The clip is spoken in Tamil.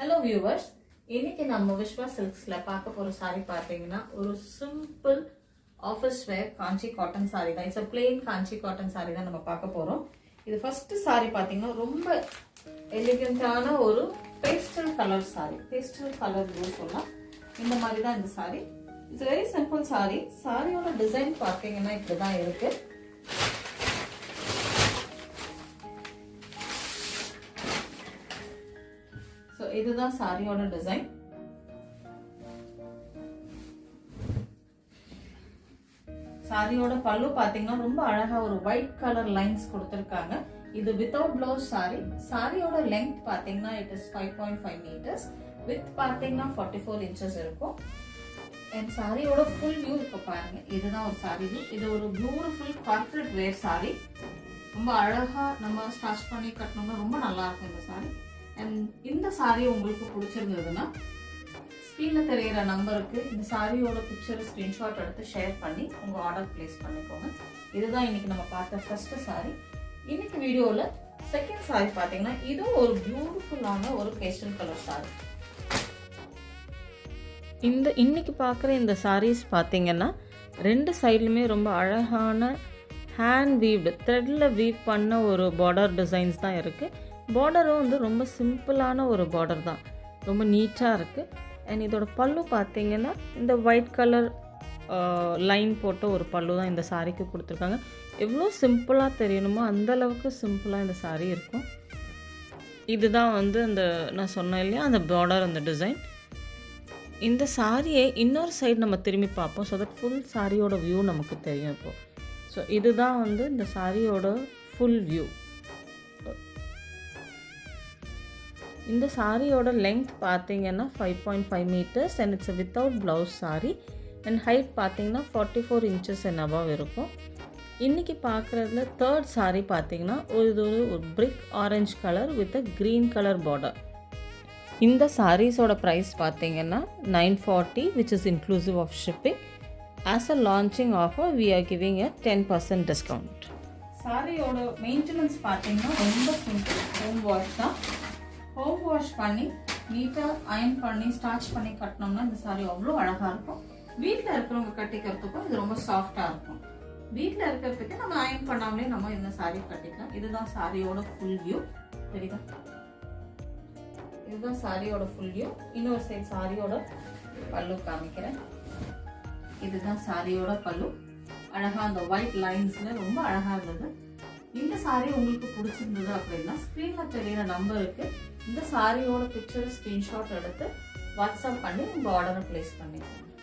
Hello viewers, இன்னைக்கு நம்ம விஸ்வா சில்க்ஸ்ல பார்க்க போற saree பாத்தீங்கன்னா ஒரு சிம்பிள் ஆஃபீஸ் வேர் காஞ்சி காட்டன் saree தான். It's a plain Kanchi cotton saree தான் நம்ம பார்க்க போறோம். இது ஃபர்ஸ்ட் saree பாத்தீங்கன்னா ரொம்ப எலிகன்ட்டான ஒரு pastel colour saree. Pastel colour blue சொல்லலாம். இந்த மாதிரி தான் இந்த saree. It's very simple saree. சாரியோட டிசைன் பாத்தீங்கன்னா இப்படி தான் இருக்கு. So இதுதான் சாரியோட டிசைன். சாரியோட பல்லு பாத்தீங்கன்னா ரொம்ப அழகா ஒரு ஒயிட் கலர் லைன்ஸ் கொடுத்திருக்காங்க. இது வித்தவுட் ப்ளவுஸ் சாரி. சாரியோட லெங்த் பாத்தீங்கன்னா இட் இஸ் 5.5 மீட்டர்ஸ். வித் பாத்தீங்கன்னா 44 இன்ச்சஸ் இருக்கும். அண்ட் சாரியோட ஃபுல் வியூ இப்ப பாருங்க. இதுதான் ஒரு சாரி. இது ஒரு பியூட்டிஃபுல் கார்ப்பரேட் வேர் சாரி. ரொம்ப அழகா நம்ம ஸ்டார்ச் பண்ணி கட்டணும்னா ரொம்ப நல்லா இருக்கும் இந்த சாரி. அண்ட் இந்த சாரி உங்களுக்கு பிடிச்சிருந்ததுன்னா ஸ்க்ரீன்ல தெரியிற நம்பருக்கு இந்த சாரியோட பிக்சர் ஸ்கிரீன்ஷாட் எடுத்து ஷேர் பண்ணி உங்க ஆர்டர் பிளேஸ் பண்ணிக்கோங்க. இதுதான் இன்னைக்கு நம்ம பார்த்த ஃபர்ஸ்ட் சாரி. இன்னைக்கு வீடியோல செகண்ட் சாரி பாத்தீங்கன்னா இதுவும் ஒரு பியூட்டிஃபுல்லான ஒரு பேஸ்டல் கலர் சாரி. இன்னைக்கு பார்க்குற இந்த சாரீஸ் பார்த்தீங்கன்னா ரெண்டு சைட்லுமே ரொம்ப அழகான ஹேண்ட் வீவ்டு த்ரெட்டில் வீவ் பண்ண ஒரு பார்டர் டிசைன்ஸ் தான் இருக்குது. பார்டரும் வந்து ரொம்ப சிம்பிளான ஒரு பார்டர் தான், ரொம்ப நீட்டாக இருக்குது. அண்ட் இதோட பல்லு பார்த்தீங்கன்னா இந்த ஒயிட் கலர் லைன் போட்ட ஒரு பல்லு தான் இந்த சாரீக்கு கொடுத்துருக்காங்க. எவ்வளோ சிம்பிளாக தெரியணுமோ அந்தளவுக்கு சிம்பிளாக இந்த சாரீ இருக்கும். இதுதான் வந்து இந்த நான் சொன்னேன் இல்லையா அந்த பார்டர், அந்த டிசைன். இந்த சாரியை இன்னொரு சைடு நம்ம திரும்பி பார்ப்போம். ஸோ தட் ஃபுல் சாரியோட வியூ நமக்கு தெரியும் இப்போது. ஸோ இதுதான் வந்து இந்த சாரியோட ஃபுல் வியூ. இந்த சாரியோட லெங்த் பார்த்தீங்கன்னா 5.5 metres and it's without blouse sari. And height பார்த்தீங்கன்னா 44 இன்ச்சஸ் அண்ட் அபவ் இருக்கும். இன்றைக்கி பார்க்குறதுல தேர்ட் சாரி பார்த்தீங்கன்னா இது ஒரு brick orange colour with a green colour border. இந்த சாரீஸோட ப்ரைஸ் பார்த்தீங்கன்னா 940 which is inclusive of shipping. As a launching offer we are giving a 10% discount. சாரியோட மெயின்டெனன்ஸ் பார்த்தீங்கன்னா ரொம்ப சிம்பிள். ஹோம் வாஷ் தான். ஹோம் வாஷ் பண்ணி நீட்டாக அயன் பண்ணி ஸ்டார்ச் பண்ணி கட்டினோம்னா இந்த சாரி அவ்வளோ அழகாக இருக்கும். வீட்டில் இருக்கிறவங்க கட்டிக்கிறதுக்கும் இது ரொம்ப சாஃப்டாக இருக்கும். வீட்டில் இருக்கிறதுக்கு நம்ம அயன் பண்ணாமலே நம்ம இந்த சாரி கட்டிக்கலாம். இதுதான் சாரியோட ஃபுல் வியூ. சரிதா? இதுதான் சாரியோட ஃபுல் வியூ. இன்னொரு சைடு சாரியோட பல்லு காமிக்கிறேன். இதுதான் சாரியோட பல்லு. அழகா அந்த ஒயிட் லைன்ஸ்ல ரொம்ப அழகா இருந்தது. இந்த சாரி உங்களுக்கு பிடிச்சிருந்தது அப்படின்னா ஸ்க்ரீன்ல தெரியிற நம்பருக்கு இந்த சாரியோட பிக்சர் ஸ்கிரீன்ஷாட் எடுத்து வாட்ஸ்அப் பண்ணி உங்க ஆர்டரை பிளேஸ் பண்ணிக்கோங்க.